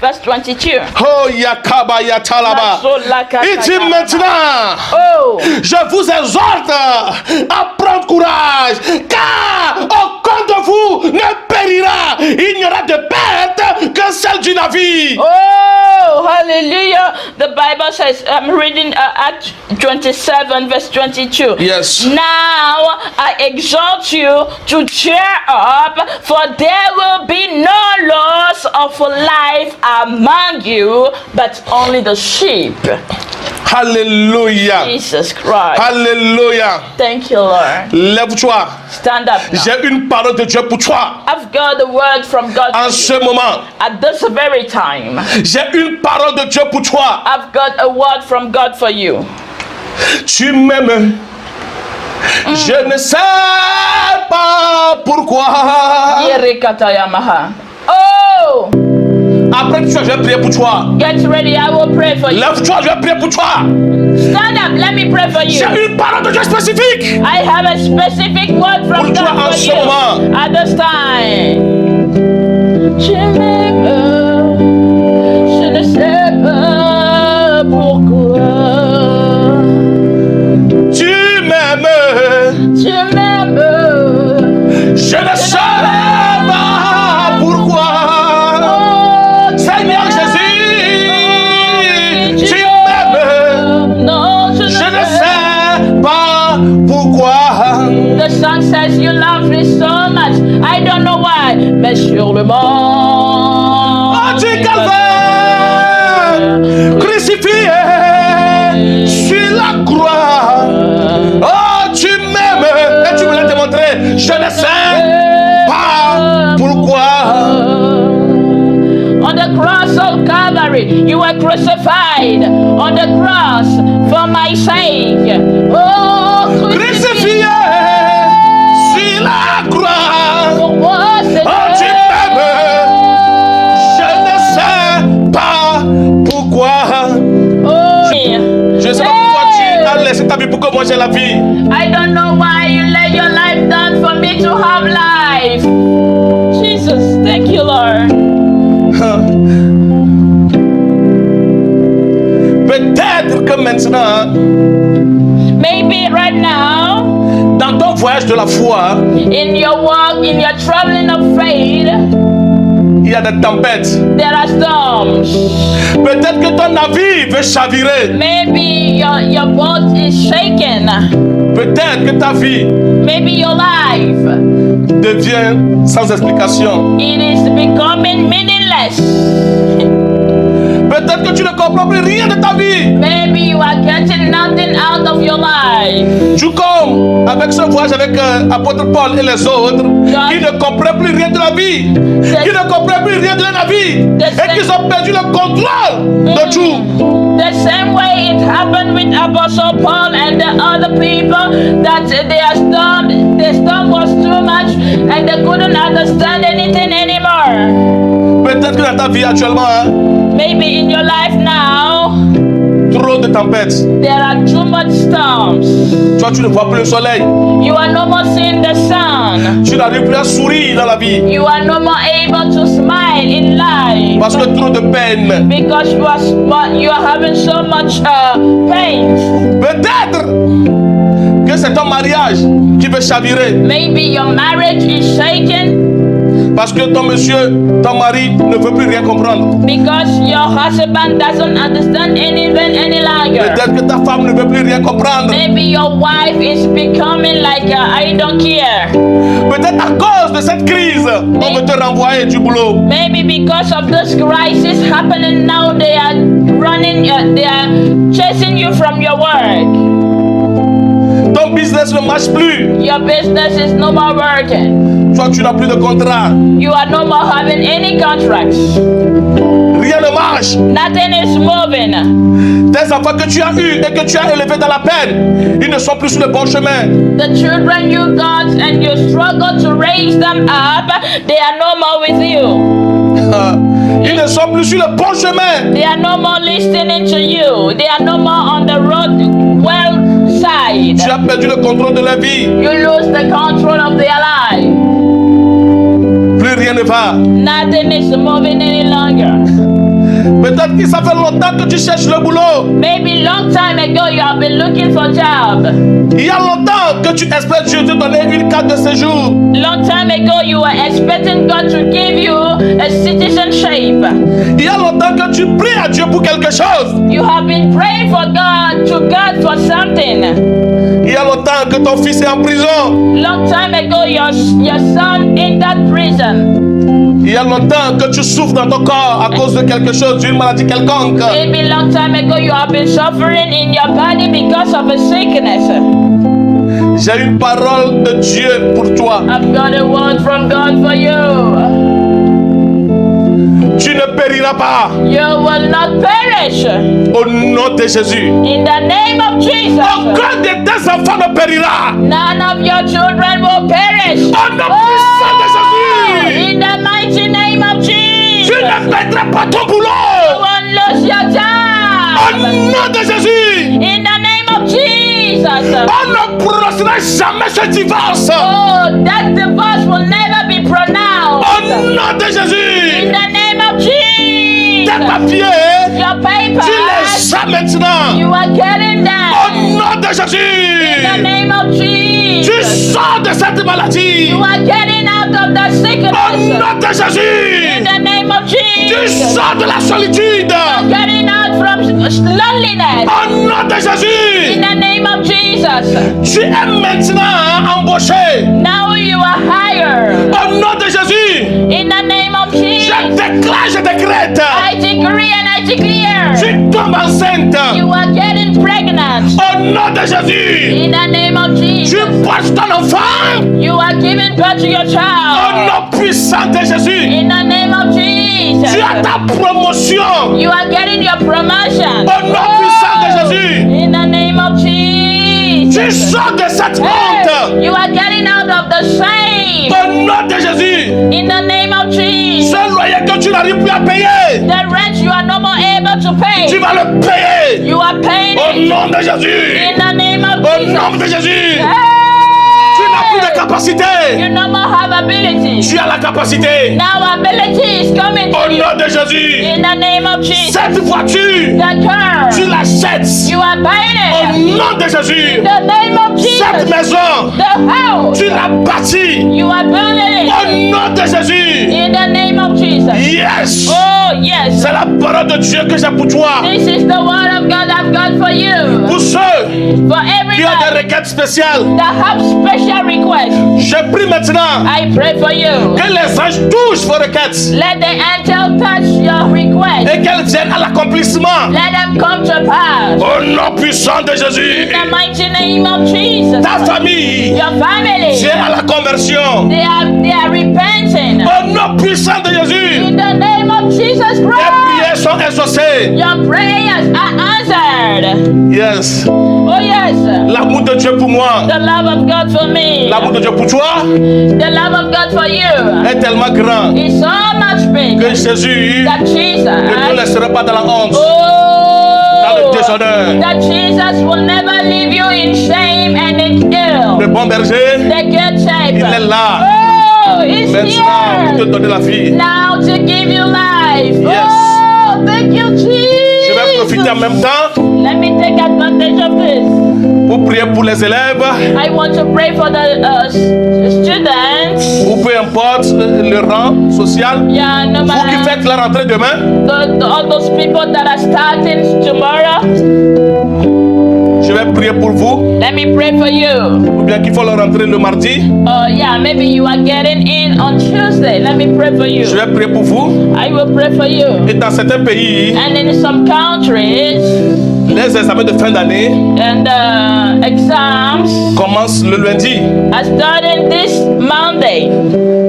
Verse 22. Oh, Yakaba Yatalaba. Il dit maintenant, Oh, je vous exhorte à prendre courage, car aucun de vous ne périra. Il n'y aura de perte que celle du navire. oh, hallelujah. The Bible says, I'm reading Acts 27, verse 22. Yes. Now I exhort you to cheer up, for there will be no loss of life among you, but only the sheep. Alléluia. Jesus Christ. Alléluia. Thank you, Lord. Lève-toi. Stand up now. J'ai une parole de Dieu pour toi. I've got a word from God En for ce you. moment, At this very time, j'ai une parole de Dieu pour toi. I've got a word from God for you. Tu m'aimes. Je ne sais pas pourquoi. Yerikatayamaha. Oh! Après que tu as, je vais prier pour toi. Get ready, I will pray for you. Lève-toi, je vais prier pour toi. Stand up, let me pray for you. J'ai une parole de Dieu spécifique. I have a specific word from Pour toi en God for ce you moment. at this time. Tu m'aimes, je ne sais pas pourquoi. Tu m'aimes. Tu m'aimes, Je ne sais pas pourquoi. oh, Seigneur Jésus, tu m'aimes. non, je Je ne ne sais. sais pas pourquoi. The song says you love me so much. I don't know why, mais sur le mont. Oh, tu calvaire, crucifié sur la croix. Oh, tu m'aimes et tu me l'as démontré. Je ne sais pas pourquoi. On the cross of Calvary, you were crucified on the cross for my sake. Oh, Crucifié sur la croix. Pourquoi c'est Oh, tu m'aimes. Je ne sais pas pourquoi. Je ne sais pas pourquoi tu as laissé ta vie pour que moi j'ai la vie. I don't know why you let your life down for me to have life. Jesus, thank you, Lord. Peut-être que maintenant, Maybe right now, dans ton voyage de la foi, in your walk, in your traveling of faith, il y a des tempêtes. there are storms. Peut-être que ton navire veut chavirer. Maybe your boat is shaken. Peut-être que ta vie Maybe your life, devient sans explication. it is becoming meaningless. Peut-être que tu ne comprends plus rien de ta vie. Maybe you are getting nothing out of your life. Tout comme avec ce voyage avec apôtre Paul et les autres, ils ne comprenaient plus rien de la vie. Ils ne comprenaient plus rien de la vie. Et qu'ils ont perdu le contrôle de tout. The same way it happened with Apostle Paul and the other people, that the storm was too much and they couldn't understand anything anymore. Peut-être que dans ta vie actuellement, Maybe in your life now, trop de tempêtes. there are too much storms. Toi, tu ne vois plus le soleil. You are no more seeing the sun. Tu n'arrives plus à sourire dans la vie. You are no more able to smile in life. Parce que trop de peine. Because you are having so much pain. Peut-être que c'est ton mariage qui veut chavirer. Maybe your marriage is shaken Parce que ton monsieur, ton mari ne veut plus rien comprendre. because your husband doesn't understand anything any longer. Peut-être que ta femme ne veut plus rien comprendre. Maybe your wife is becoming like I don't care. Peut-être à cause de cette crise, on veut te renvoyer du boulot. Maybe because of this crisis happening now, they are they are chasing you from your work. Ton business ne marche plus. Your business is no more working. Toi, tu n'as plus de contrat. You are no more having any contracts. Rien ne marche. Nothing is moving. Tes enfants que tu as eus et que tu as élevés dans la peine, ils ne sont plus sur le bon chemin. The children you got and you struggle to raise them up, they are no more with you. Ils ne sont plus sur le bon chemin. They are no more listening to you. They are no more on the road well side. Tu as perdu le contrôle de la vie. You lose the control of their life. Plus rien ne va. Nothing is moving any longer. Peut-être que ça fait longtemps que tu cherches le boulot. Maybe long time ago you have been looking for a job. Il y a longtemps que tu espères Dieu te donner une carte de séjour. Long time ago you were expecting God to give you a citizenship. Il y a longtemps que tu pries à Dieu pour quelque chose. You have been praying for God for something. Il y a longtemps que ton fils est en prison. Long time ago your son in that prison. Il y a longtemps que tu souffres dans ton corps à cause de quelque chose, d'une maladie quelconque. Maybe a long time ago you have been suffering in your body because of a sickness. J'ai une parole de Dieu pour toi. I've got a word from God for you. Tu ne périras pas. You will not perish. Au nom de Jésus. In the name of Jesus. Aucun de tes enfants ne périra. None of your children will perish. Au nom puissant de Jésus. In the mighty name of Jesus. Tu ne perdras pas ton You boulot. won't lose your Au job. nom de Jésus. In the name of Jesus. On ne prononcera jamais ce divorce. Oh, that divorce will never be Au pronounced. nom de In Jésus. the name of Tes Jesus. papiers, Your tu les papers, as maintenant. you are getting Au them. nom de In the Jésus. name of Tu Jesus. sors de cette maladie. You are getting out of the Au sickness. nom de In Jésus. the name of Tu Jesus. sors de la solitude. You're getting out from loneliness. Au nom de In Jésus. the name of Jesus. Tu es maintenant embauché. Now you are hired. Au nom de Jésus. In the name of Jesus. Je déclare, je décrète. I decree and I declare. Tu tombes enceinte. You are getting pregnant. Au nom de Jésus. In the name of Tu Jesus. portes ton enfant. You are giving birth to your Au child. nom puissant de Jésus. In the name of Tu as Jesus. ta promotion. You are getting your promotion. Au nom puissant de Jésus. In the name of Tu Jesus. sors de cette Hey, honte. you are getting out of the shame. Au nom de Jésus. In the name of Jesus. Ce loyer que tu n'arrives plus à payer, The rent you are no more able to tu pay. vas le payer. You are paying Au it. nom de Jésus. In the name of Au nom de Jesus. Jésus. Tu n'as plus de Hey, capacité. you no more have ability. Tu as la capacité. Now ability is coming Au to you. nom de Jésus. In the name of Jesus. Cette voiture, The car. tu l'achètes. You are buying Au it. nom de Jésus. In the name of Cette Jesus. maison, The house. tu l'as bâtie. You are building Au it. nom de Jésus. In the name of Jesus. Yes. Oh, yes. C'est la parole de Dieu que j'ai pour toi. This is the word of God I've got for you. Pour ceux For qui ont des everybody requêtes spéciales, that have special requests, je prie maintenant I pray for you. que les anges touchent vos requêtes Let the angel touch your request. et qu'elles viennent à l'accomplissement. Let them come to pass. Au nom puissant de Jésus. In the mighty name of Jesus. Ta famille Your family, vient à la conversion. they are repenting. Au nom puissant de Jésus. In the name of Jesus Tes Christ. prières sont exaucées. Your prayers are answered. Yes. Oh yes. L'amour de Dieu pour moi, The love of God for me. l'amour de Dieu pour toi The love of God for you est tellement grand is so much big que Jésus that ne te Jesus. laissera pas dans la honte, dans le Oh, déshonneur. that Jesus will never leave you in shame and in Le ill. bon berger, The good il est shepherd. là Oh, he's maintenant pour te here donner la vie. now to give you life. Yes. Oh, thank you, Je vais profiter en Jesus. même temps Let me take advantage of this. pour prier pour les élèves I want to pray for the students. ou peu importe le rang social. Yeah, no Vous qui matter faites la rentrée demain, all those people that are starting tomorrow. je vais prier pour vous. Let me pray for you. Ou bien qui font la rentrée le mardi, Yeah, maybe you are getting in on Tuesday. Let me pray for you. je vais prier pour vous. I will pray for you. Et dans certains pays, And in some countries, les examens de fin d'année and exams commencent le lundi. are starting this Monday.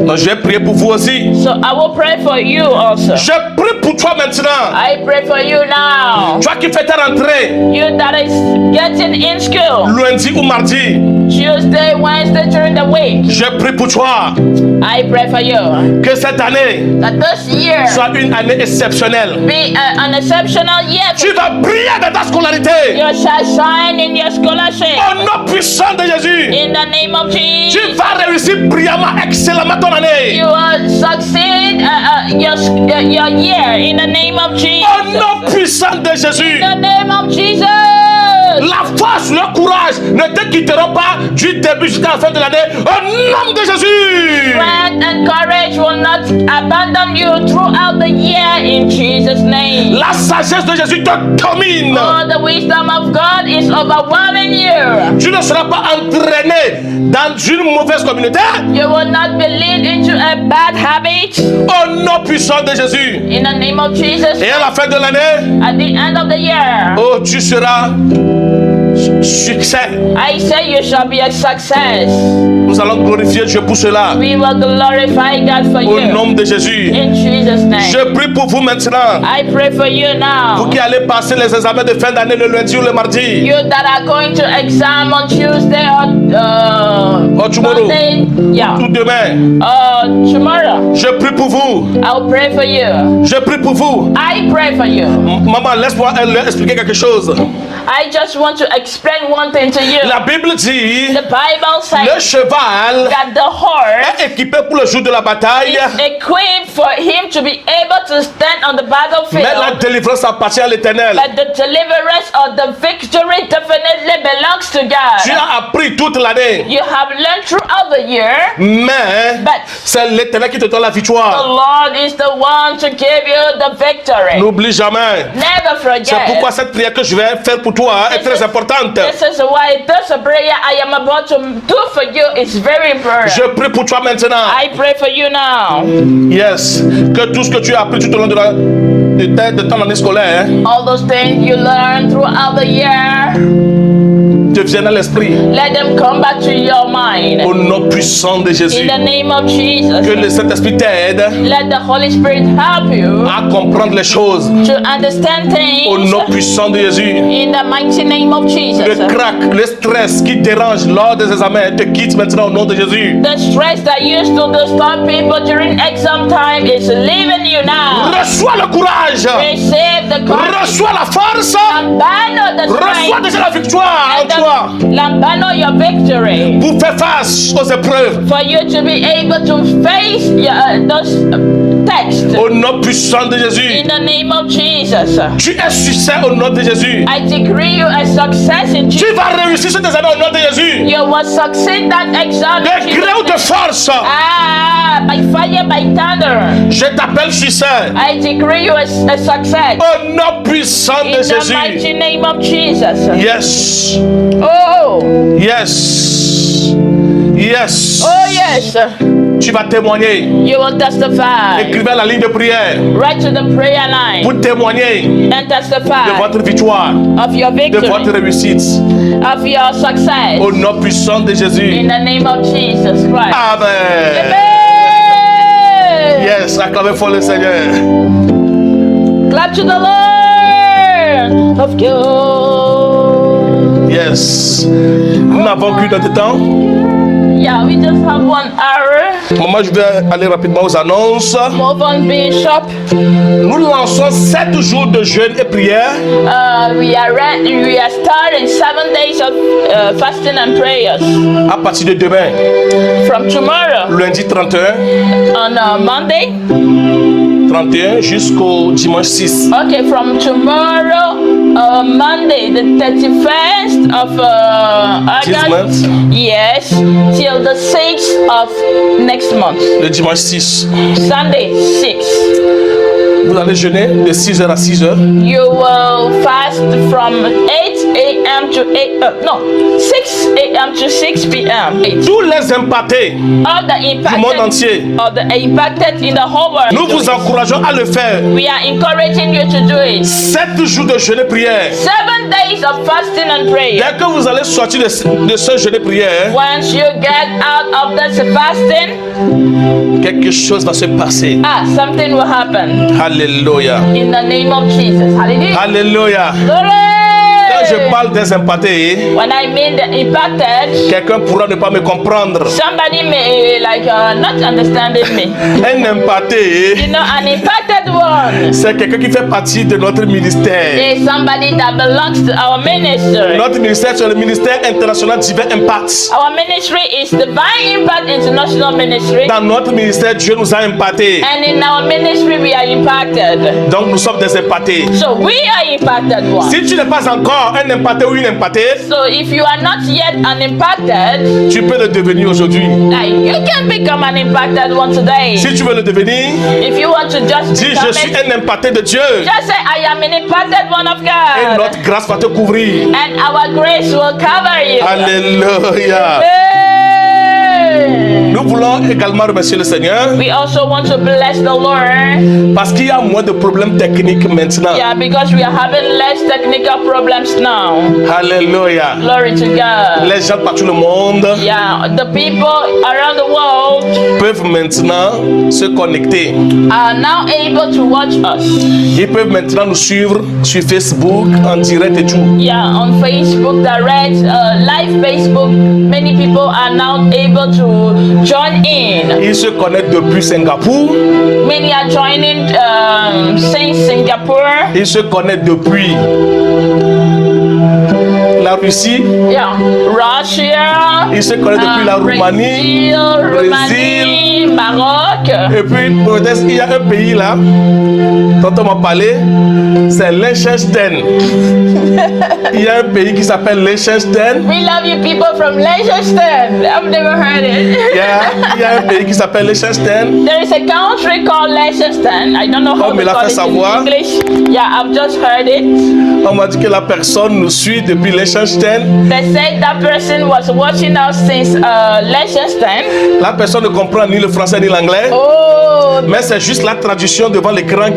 Donc je vais prier pour vous aussi. So I will pray for you also. Je prie pour toi maintenant. I pray for you now. Toi qui fais ta rentrée You that is getting in school lundi ou mardi, Tuesday, Wednesday during the week. je prie pour toi I pray for you que cette année that this year soit une année exceptionnelle. be an exceptional year. Tu vas briller dans ta scolarité. You shall shine in your scholarship. Au nom puissant de Jésus, In the name of tu Jesus, vas réussir brillamment, excellemment ton année. you will succeed your year. In the name of Au Jesus. nom puissant de Jésus, In the name of Jesus. la force, le courage ne te quitteront pas du début jusqu'à la fin de l'année. Au nom de Jésus. Strength and courage will not abandon you throughout the year in Jesus' name. La sagesse de Jésus te domine. Oh, the wisdom of God is overwhelming you. Tu ne seras pas entraîné dans une mauvaise communauté. You will not be led into a bad habit. Au nom puissant de Jésus. In the name of Jesus. Et à la fin de l'année, At the end of the year, oh, tu seras succès. I say you shall be a success. Nous allons glorifier Dieu pour cela. We will glorify God for Au you. nom de Jésus. In Jesus' name. Je prie pour vous maintenant. I pray for you Vous now. qui allez passer les examens de fin d'année le lundi ou le mardi. You that are going to exam on Tuesday or tomorrow. Monday. Yeah. Tout demain. Tomorrow. Je prie pour vous. I'll pray for you. Je prie pour vous. I pray for you. Maman, laisse-moi leur expliquer quelque chose. I just want to explain one thing to you. La Bible dit, The Bible le says cheval that the horse est équipé pour le jour de la bataille, is equipped for him to be able to stand on the mais la battlefield. délivrance appartient à l'Éternel. But the deliverance or the victory definitely belongs to Tu God. as appris toute l'année, You have learned throughout the year, mais but c'est l'Éternel qui te donne la the victoire. Lord is the one to give you the victory. N'oublie jamais. Never C'est pourquoi forget. cette prière que je vais faire pour toi est très importante. This is why this prayer I am about to do for you is very important. Je prie pour toi maintenant. I pray for you now. Yes. Que tout ce que tu as appris tout au long de ton année scolaire All those things you learn throughout the year, te viennent à l'esprit. let them come back to your mind. Au nom puissant de In Jésus. the name of Que Jesus, le Saint-Esprit t'aide let the Holy Spirit help you à comprendre les choses. to understand Au things. nom puissant de Jésus. In the mighty name of Jesus. Le crack, le stress qui dérange lors des examens te quitte maintenant au nom de Jésus. The stress that used to disturb people during exam time is leaving you now. Reçois le courage. Receive the courage. Reçois la force. Lambano the Reçois strength. déjà la victoire en toi Lambano your victory. pour faire face aux épreuves. For you to be able to face those texts. Au nom puissant de Jésus. In the name of Jesus. Tu es succès au nom de Jésus. I decree you a success in Tu Jesus. vas réussir cet examen au nom de Jésus. You will succeed that exam. in De Jesus' gré ou de name. force, By fire, by thunder. je t'appelle succès. I decree you a success. Au nom puissant de In the mighty Jésus. name of Jesus. Yes. Oh, Yes. Yes. oh yes. Tu vas témoigner. You will testify. Écrivez la ligne de prière Right to the prayer line pour témoigner and de testify votre victoire, of your de votre victory, réussite. of your success. Au nom puissant de In Jésus. the name of Jesus Christ. Amen. Amen. Yes, acclamez fort le Seigneur. Clap to the Lord of God. Yes. Nous n'avons plus de temps. Yeah, we just have 1 hour. Maman, je vais aller rapidement aux annonces. Move on, Bishop. Nous lançons 7 jours de jeûne et prière We are starting 7 days of fasting and prayers à partir de demain, from tomorrow lundi 31, on Monday. 31 jusqu'au dimanche 6. Okay, from tomorrow, Monday, the 31st of This August. month? Yes, till the 6th of next month. Le dimanche 6. Sunday, 6. Vous allez jeûner de 6h à 6h. You will fast from 8 a.m. to 6 a.m. to 6 p.m. Tous les impactés All the du monde entier, impacted in the whole world. nous vous encourageons à le faire. We are encouraging you to do it. 7 jours de jeûne et prière. 7 days of fasting and prayer. Dès que vous allez sortir de ce jeûne et prière, Once you get out of this fasting, quelque chose va se passer. something will happen. Alléluia. In the name of Jesus. Hallelujah. Alléluia. Quand je Glory. parle des impactés, When I mean the impacted, quelqu'un pourra ne pas me comprendre. somebody may not understanding me. Un impacté, You know, an impacted one c'est quelqu'un qui fait partie de notre ministère. is somebody that belongs to our ministry. Notre ministère, c'est le ministère international Divin Impact. Our ministry is Divine Impact International Ministry. Dans notre ministère, Dieu nous a impactés. And in our ministry, we are impacted. Donc nous sommes des impactés. So we are impacted ones. Si tu n'es pas encore un impacté ou une impactée, So if you are not yet an impacted, tu peux le devenir aujourd'hui. you can become an impacted one today. Si tu veux le devenir, If you want to just dis become je suis it, un impacté de Dieu. just say I am an impacted one of Et God. notre grâce va te couvrir. And our grace will cover you. Alléluia. Hey. Nous voulons également remercier le Seigneur We also want to bless the Lord. parce qu'il y a moins de problèmes techniques maintenant. Yeah, because we are having less technical problems now. Alléluia. Glory to God. Les gens partout le monde Yeah, the people around the world peuvent maintenant se connecter. are now able to watch us. Ils peuvent maintenant nous suivre sur Facebook en direct et tout. Yeah, on Facebook Direct, live Facebook, many people are now able to join in. Ils se connectent depuis Singapour. Many are joining since Singapore. Ils se connectent depuis la Russie. Yeah, Russia. Ils se connectent depuis la Roumanie, Brazil, Brésil. Roumanie, Maroc. Et puis, peut-être qu'il y a un pays là, dont on m'a parlé, c'est Liechtenstein. Il y a un pays qui s'appelle Liechtenstein. We love you people from Liechtenstein. I've never heard it. Il y a un pays qui s'appelle Liechtenstein. There is a country called Liechtenstein. I don't know how On me to l'a call fait it savoir. in English. Yeah, I've just heard it. On m'a dit que la personne nous suit depuis Liechtenstein. They said that person was watching us since Liechtenstein. La personne ne comprend ni le français ni l'anglais. Oh, Mais c'est juste la traduction devant l'écran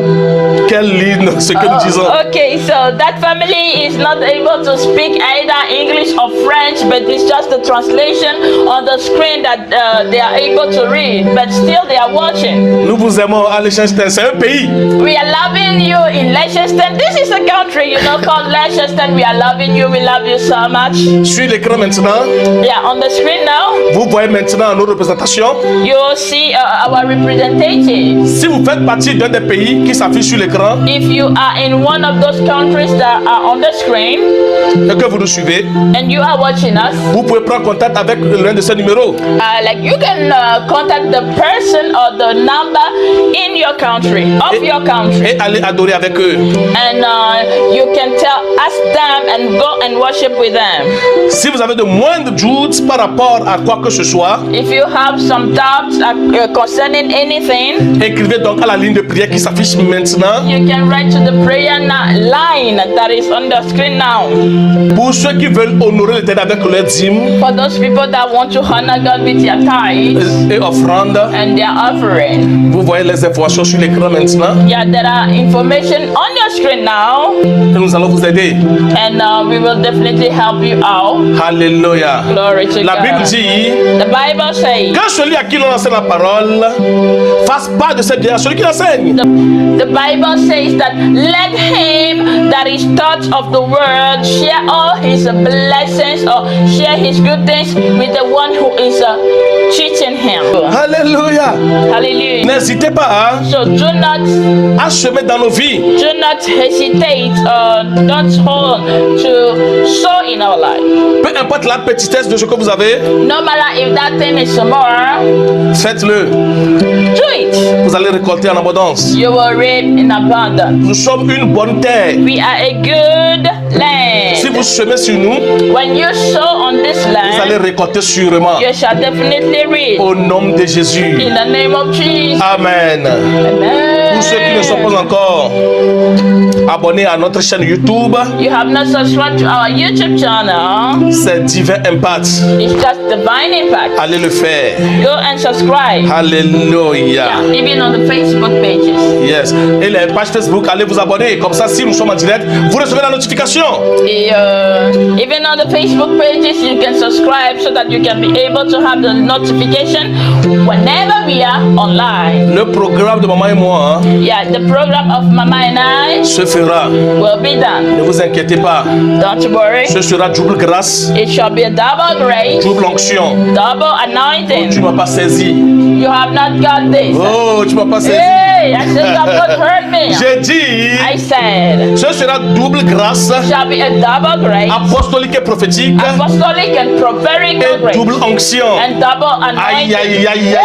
qu'elle lit ce que nous disons. okay. So that family is not able to speak either English or French, but it's just the translation on the screen that they are able to read. But still, they are watching. Nous vous aimons à Liechtenstein. C'est un pays. We are loving you in Liechtenstein. This is a country, called Liechtenstein. We are loving you. We love you so much. Sur l'écran maintenant, Yeah, on the screen now, vous voyez maintenant nos représentations. you'll see our representatives. Si vous faites partie d'un des pays qui s'affiche sur l'écran If you are in one of those countries that are on the screen et que vous nous suivez, and you are watching us, vous pouvez prendre contact avec l'un de ces numéros. like you can contact the person or the number in your country, of your country, Et aller adorer avec eux. and you can ask them and go and worship with them. Si vous avez de moindres doutes par rapport à quoi que ce soit, If you have some doubts concerning anything, écrivez donc à la ligne de prière qui s'affiche maintenant. you can write to the prayer line that is on the screen now. Pour ceux qui veulent honorer l'Éternel avec leur dîme For those people that want to honor God with their tithes et offrandes, and their offering. vous voyez les informations sur l'écran maintenant. Yeah, there are information on your screen now, Et nous allons vous aider. and we will definitely help you out. Alléluia. Glory to La Bible God. dit, The Bible says, quand celui à qui l'on enseigne la parole fasse part de ses biens à celui qui l'enseigne. the Bible says that let him that is taught of the word share all his blessings or share his good things with the one who is teaching him. Alléluia. Hallelujah. N'hésitez pas So do not à semer dans nos vies. do not hesitate don't hold to sow in our life. Peu importe la petitesse de ce que vous avez, No matter if that thing is small, faites-le. do it. Vous allez récolter en abondance. You will reap in abundance. Nous sommes une bonne terre. We are a good Si land. vous semez sur nous, When you sow on this vous allez land, récolter sûrement. you shall definitely reap. Au nom de Jésus. In the name of Jesus. Amen. Pour ceux qui ne sont Amen. pas encore abonnés à notre chaîne YouTube, You have not subscribed to our YouTube channel. c'est Divin Impact. It's just Divine Impact. Allez le faire. Go and subscribe. Alléluia. Even on the Facebook pages. Yes. Et les pages Facebook, allez vous abonner. Comme ça, si nous sommes en direct, vous recevez la notification. Even on the Facebook pages, you can subscribe so that you can be able to have the notification whenever we are online. Le programme de maman et moi Yeah, the program of Mama and I se fera. will be done. Ne vous inquiétez pas. Don't worry. Ce sera double grâce, It shall be a double grace, double onction. double Tu anointing. m'as pas saisi. You have not got this. Oh, tu m'as pas saisi. Hey, I said you have not heard me. J'ai dit, I said, ce sera double grâce, shall be a double grace, apostolique et prophétique, apostolic and prophetical et grace, double onction. and double Aïe, anointing. aïe, aïe, aïe, aïe, aïe,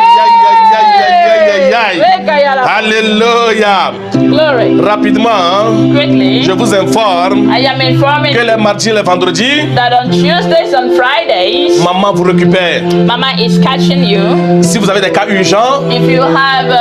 aïe, aïe, aïe, aïe, aïe. Alléluia. Glory. Rapidement, hein, Quickly, je vous informe I am informing que les mardis et les vendredis, that on Tuesdays and Fridays, maman vous récupère. Mama is catching you. Si vous avez des cas urgents, If you have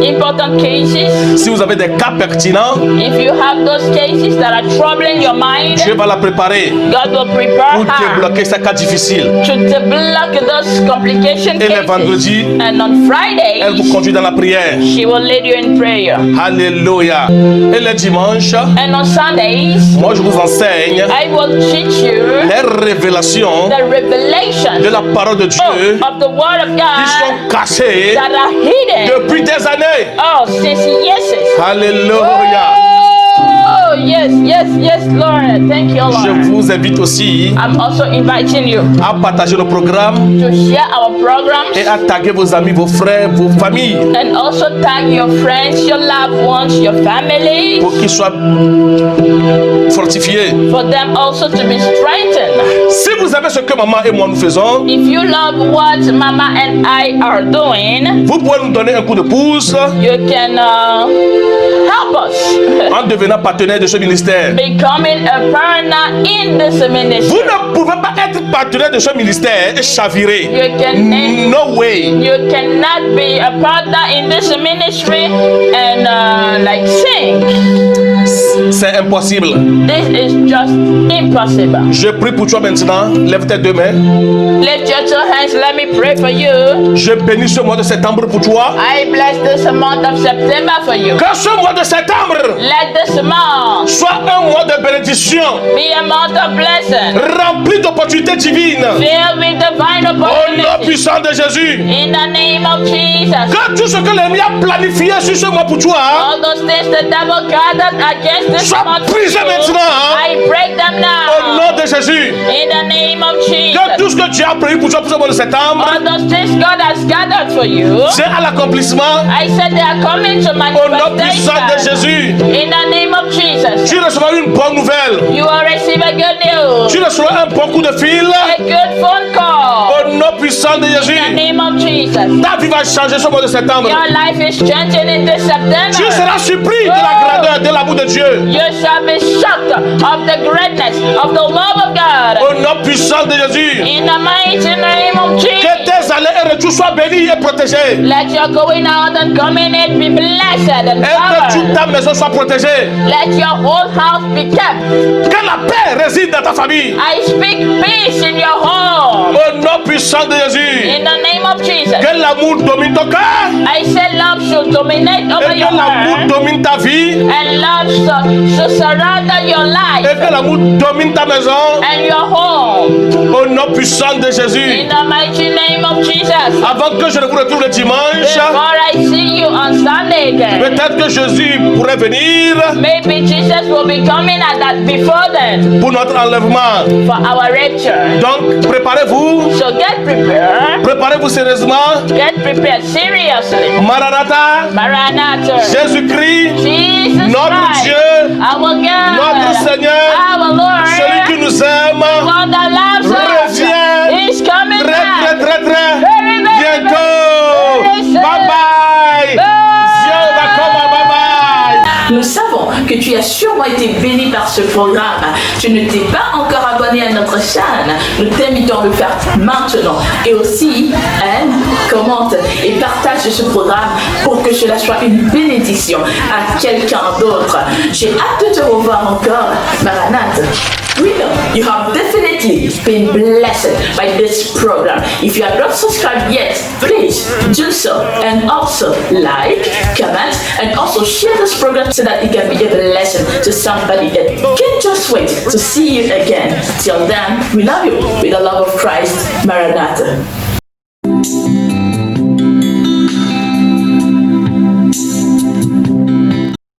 important cases, si vous avez des cas pertinents, if you have those cases that are troubling your mind, Dieu va la préparer God will prepare pour her débloquer ces cas difficiles. to deblock those complication Et les cases. vendredis, And on elle vous Fridays, conduit dans la prière. she will lead you in prayer. Alléluia. Et les dimanches, And on Sundays, moi je vous enseigne I will teach you les révélations the de revelation la parole de Dieu of the Word of qui God sont cachées that are hidden. depuis des années. Oh, since years. Alléluia. Oh, yes, yes, yes, Lord. Thank you, Je Lord. vous invite aussi I'm also inviting you à partager le programme to share our et programs à taguer vos amis, vos frères, vos familles and also tag your friends, your loved ones, your family, pour qu'ils soient fortifiés. for them also to be strengthened. Si vous avez ce que maman et moi nous faisons, If you love what Mama and I are doing, vous pouvez nous donner un coup de pouce you can help us en devenant partenaire de ce ministère. becoming a partner in this Vous ministry. ne pouvez pas être partenaire de ce ministère et chavirer. You can No way. you cannot be a partner in this ministry and like sing. C'est impossible. This is just impossible. Je prie pour toi maintenant. Lève tes deux mains. Lift your two hands. Let me pray for you. Je bénis ce mois de septembre pour toi. I bless this month of September for you. Que ce mois de septembre Let this month soit un mois de bénédiction, be a month of blessing, rempli d'opportunités divines. filled with divine Au nom opportunities. puissant de Jésus. In the name of Jesus. Que tout ce que l'ennemi a planifié sur ce mois pour toi All those things the devil gathered against this soit month for brisé you, maintenant. I break them Au now. nom de Jésus. In the name of Que tout Jesus. ce que Dieu a prévu pour toi pour ce mois de septembre, All those things God has gathered for you, c'est à l'accomplissement. I said they are coming to Au nom puissant de manifestation. Jésus. In the name of Jesus. Tu recevras une bonne nouvelle. You will receive a good news. Tu recevras un bon coup de fil. A good phone call. Au nom puissant de In the Jésus. name of Jesus. Ta vie va changer ce mois de septembre. Your life is changing in this Tu September. seras surpris de la grandeur, de l'amour de Dieu. You shall be shocked of the greatness of the love of God. Au nom puissant de Jésus. In the mighty name of Que Jesus. tes allées et retours soient bénis et protégés. Let your going out and coming in be blessed and Et que toute covered. ta maison soit protégée. Let your whole house be kept. Que la paix réside dans ta famille. I speak peace in your home. Au nom puissant de Jésus. In the name of Jesus. Que l'amour domine ton cœur. I say love should dominate over Et your que l'amour heart. domine ta vie. And love should surround your Et life que l'amour domine ta maison. and your home. Au nom puissant de Jésus. In the mighty name of Jesus. Avant que je ne vous retrouve le dimanche, Before I see you on Sunday again, peut-être que Jésus pourrait venir maybe Jesus will be coming at that before then pour notre enlèvement. for our rapture. Donc, préparez-vous. So get prepared. Préparez-vous sérieusement. Get prepared seriously. Maranatha, Maranatha. Jésus-Christ, Jesus notre Christ, Dieu, our God, notre Seigneur, our Lord, celui qui nous aime, one that loves us, revient is coming très, très, back. très, très Very, very, bientôt. very soon. Bye bye. Dieu va comme bye bye. Nous savons que tu as sûrement été béni par ce programme. Tu ne t'es pas encore abonné à notre chaîne. Nous t'invitons à le faire maintenant. Et aussi, aime, commente et partage ce programme pour que cela soit une bénédiction à quelqu'un d'autre. J'ai hâte de te revoir encore, Maranatha. We know you have definitely been blessed by this program. If you have not subscribed yet, please do so. And also like, comment, and also share this program so that it can be a blessing to somebody. And can't just wait to see you again. Till then, we love you with the love of Christ. Maranatha.